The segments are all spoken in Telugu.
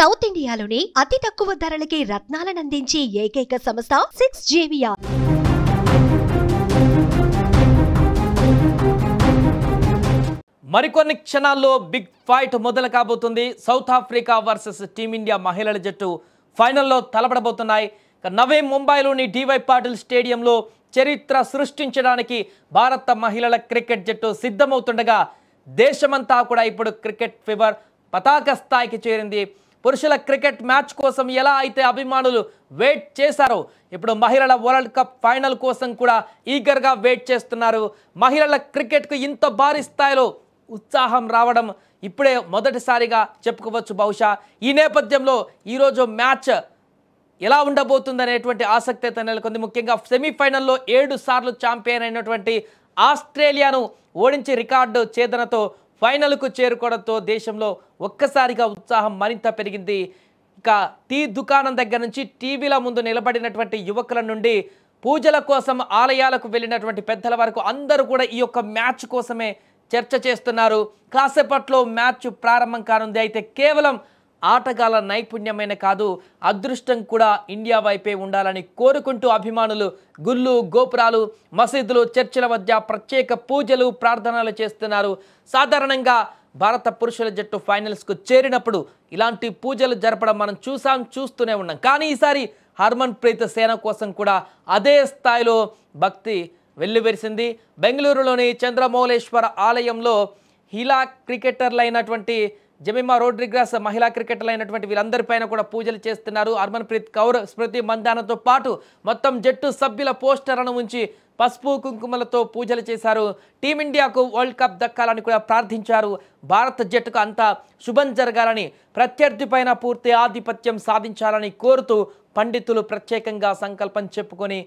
సౌత్ ఇండియాలోనే అతి తక్కువ ధరలకి రత్నాలనందించే ఏకైక సంస్థ 6JVR. మరికొన్ని క్షణాల్లో బిగ్ ఫైట్ మొదలు కాబోతుంది. సౌత్ ఆఫ్రికా వర్సెస్ టీమిండియా మహిళల జట్టు ఫైనల్లో తలపడబోతున్నాయి. నవీ ముంబైలోని డివై పాటిల్ స్టేడియంలో చరిత్ర సృష్టించడానికి భారత మహిళల క్రికెట్ జట్టు సిద్ధమవుతుండగా దేశమంతా కూడా ఇప్పుడు క్రికెట్ ఫీవర్ పతాక స్థాయికి చేరింది. పురుషుల క్రికెట్ మ్యాచ్ కోసం ఎలా అయితే అభిమానులు వెయిట్ చేశారో ఇప్పుడు మహిళల వరల్డ్ కప్ ఫైనల్ కోసం కూడా ఈగర్గా వెయిట్ చేస్తున్నారు. మహిళల క్రికెట్కు ఇంత భారీ స్థాయిలో ఉత్సాహం రావడం ఇప్పుడే మొదటిసారిగా చెప్పుకోవచ్చు. బహుశా ఈ నేపథ్యంలో ఈరోజు మ్యాచ్ ఎలా ఉండబోతుంది అనేటువంటి ఆసక్తి అయితే నెలకొంది. ముఖ్యంగా సెమీఫైనల్లో 7 సార్లు ఛాంపియన్ అయినటువంటి ఆస్ట్రేలియాను ఓడించి రికార్డు ఛేదనతో ఫైనల్కు చేరుకోవడంతో దేశంలో ఒక్కసారిగా ఉత్సాహం మరింత పెరిగింది. ఇక టీ దుకాణం దగ్గర నుంచి టీవీల ముందు నిలబడినటువంటి యువకుల నుండి పూజల కోసం ఆలయాలకు వెళ్ళినటువంటి పెద్దల వరకు అందరూ కూడా ఈ యొక్క మ్యాచ్ కోసమే చర్చ చేస్తున్నారు. కాసేపట్లో మ్యాచ్ ప్రారంభం కానుంది. అయితే కేవలం ఆటగాళ్ల నైపుణ్యమైన కాదు, అదృష్టం కూడా ఇండియా వైపే ఉండాలని కోరుకుంటూ అభిమానులు గుళ్ళు, గోపురాలు, మసీదులు, చర్చిల వద్ద ప్రత్యేక పూజలు, ప్రార్థనలు చేస్తున్నారు. సాధారణంగా భారత పురుషుల జట్టు ఫైనల్స్కు చేరినప్పుడు ఇలాంటి పూజలు జరపడం మనం చూస్తూనే ఉన్నాం. కానీ ఈసారి హర్మన్ ప్రీత్ సేన కోసం కూడా అదే స్థాయిలో భక్తి వెల్లువెరిసింది. బెంగళూరులోని చంద్రమౌళేశ్వర ఆలయంలో హీలా క్రికెటర్లు అయినటువంటి జెమిమా రోడ్రిగస్, మహిళా క్రికెటర్లు అయినటువంటి వీళ్ళందరిపైన కూడా పూజలు చేస్తున్నారు. హర్మన్ ప్రీత్ కౌర్, స్మృతి మందానతో పాటు మొత్తం జట్టు సభ్యుల పోస్టర్లను ఉంచి పసుపు కుంకుమలతో పూజలు చేశారు. టీమిండియాకు వరల్డ్ కప్ దక్కాలని కూడా ప్రార్థించారు. భారత జట్టుకు అంతా శుభం జరగాలని, ప్రత్యర్థి పైన పూర్తి ఆధిపత్యం సాధించాలని కోరుతూ పండితులు ప్రత్యేకంగా సంకల్పం చెప్పుకొని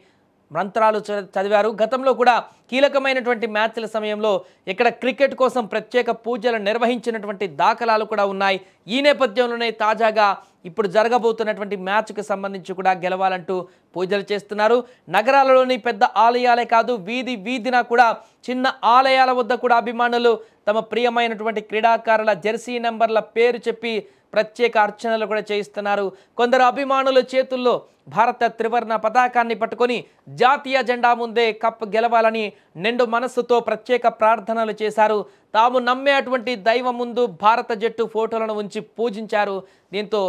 మంత్రాలు చదివారు. గతంలో కూడా కీలకమైనటువంటి మ్యాచ్ల సమయంలో ఇక్కడ క్రికెట్ కోసం ప్రత్యేక పూజలు నిర్వహించినటువంటి దాఖలాలు కూడా ఉన్నాయి. ఈ నేపథ్యంలోనే తాజాగా ఇప్పుడు జరగబోతున్నటువంటి మ్యాచ్కి సంబంధించి కూడా గెలవాలంటూ పూజలు చేస్తున్నారు. నగరాలలోని పెద్ద ఆలయాలే కాదు, వీధి వీధిన కూడా చిన్న ఆలయాల వద్ద కూడా అభిమానులు తమ ప్రియమైనటువంటి క్రీడాకారుల జెర్సీ నెంబర్ల పేరు చెప్పి ప్రత్యేక అర్చనలు కూడా చేయిస్తున్నారు. కొందరు అభిమానుల చేతుల్లో భారత త్రివర్ణ పతాకాన్ని పట్టుకొని జాతీయ జెండా ముందే కప్ గెలవాలని నిండు మనస్సుతో ప్రత్యేక ప్రార్థనలు చేశారు. తాము నమ్మేటువంటి దైవం ముందు భారత జట్టు ఫోటోలను ఉంచి పూజించారు. దీంతో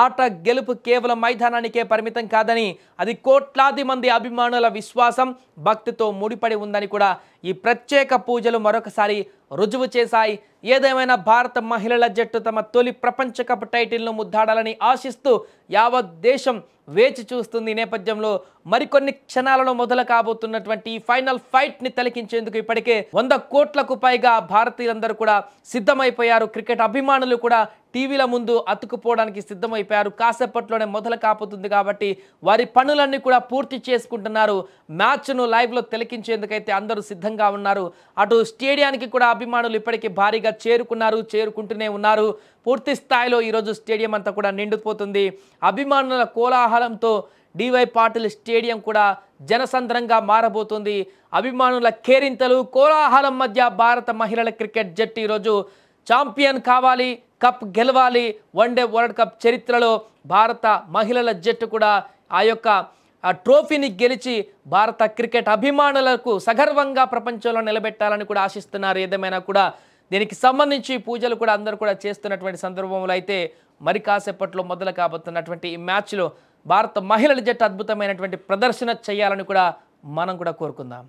ఆట గెలుపు కేవలం మైదానానికే పరిమితం కాదని, అది కోట్లాది మంది అభిమానుల విశ్వాసం, భక్తితో ముడిపడి ఉందని కూడా ఈ ప్రత్యేక పూజలు మరొకసారి రుజువు చేశాయి. ఏదేమైనా భారత మహిళల జట్టు తమ తొలి ప్రపంచ కప్ టైటిల్ను ముద్దాడాలని ఆశిస్తూ యావత్ దేశం వేచి చూస్తుంది. ఈ నేపథ్యంలో మరికొన్ని క్షణాలలో మొదలు కాబోతున్నటువంటి ఈ ఫైనల్ ఫైట్ని తిలకించేందుకు ఇప్పటికే 100 కోట్లకు పైగా భారతీయులందరూ కూడా సిద్ధమైపోయారు. క్రికెట్ అభిమానులు కూడా టీవీల ముందు అతుకుపోవడానికి సిద్ధమైపోయారు. కాసేపట్లోనే మొదలు కాబోతుంది కాబట్టి వారి పనులన్నీ కూడా పూర్తి చేసుకుంటున్నారు. మ్యాచ్ను లైవ్లో తిలకించేందుకైతే అందరూ సిద్ధంగా ఉన్నారు. అటు స్టేడియానికి కూడా అభిమానులు ఇప్పటికీ భారీగా చేరుకుంటూనే ఉన్నారు. పూర్తి స్థాయిలో ఈరోజు స్టేడియం అంతా కూడా నిండిపోతుంది. అభిమానుల కోలాహలంతో డివై పాటిల్ స్టేడియం కూడా జనసంద్రంగా మారబోతుంది. అభిమానుల కేరింతలు, కోలాహలం మధ్య భారత మహిళల క్రికెట్ జట్టు ఈరోజు ఛాంపియన్ కావాలి, కప్ గెలవాలి. వన్డే వరల్డ్ కప్ చరిత్రలో భారత మహిళల జట్టు కూడా ఆ యొక్క ట్రోఫీని గెలిచి భారత క్రికెట్ అభిమానులకు సగర్వంగా ప్రపంచంలో నిలబెట్టాలని కూడా ఆశిస్తున్నారు. ఏదేమైనా కూడా దీనికి సంబంధించి పూజలు కూడా అందరూ కూడా చేస్తున్నటువంటి సందర్భంలో అయితే మరి కాసేపట్లో మొదలు కాబోతున్నటువంటి ఈ మ్యాచ్లో భారత మహిళల జట్టు అద్భుతమైనటువంటి ప్రదర్శన చేయాలని కూడా మనం కూడా కోరుకుందాం.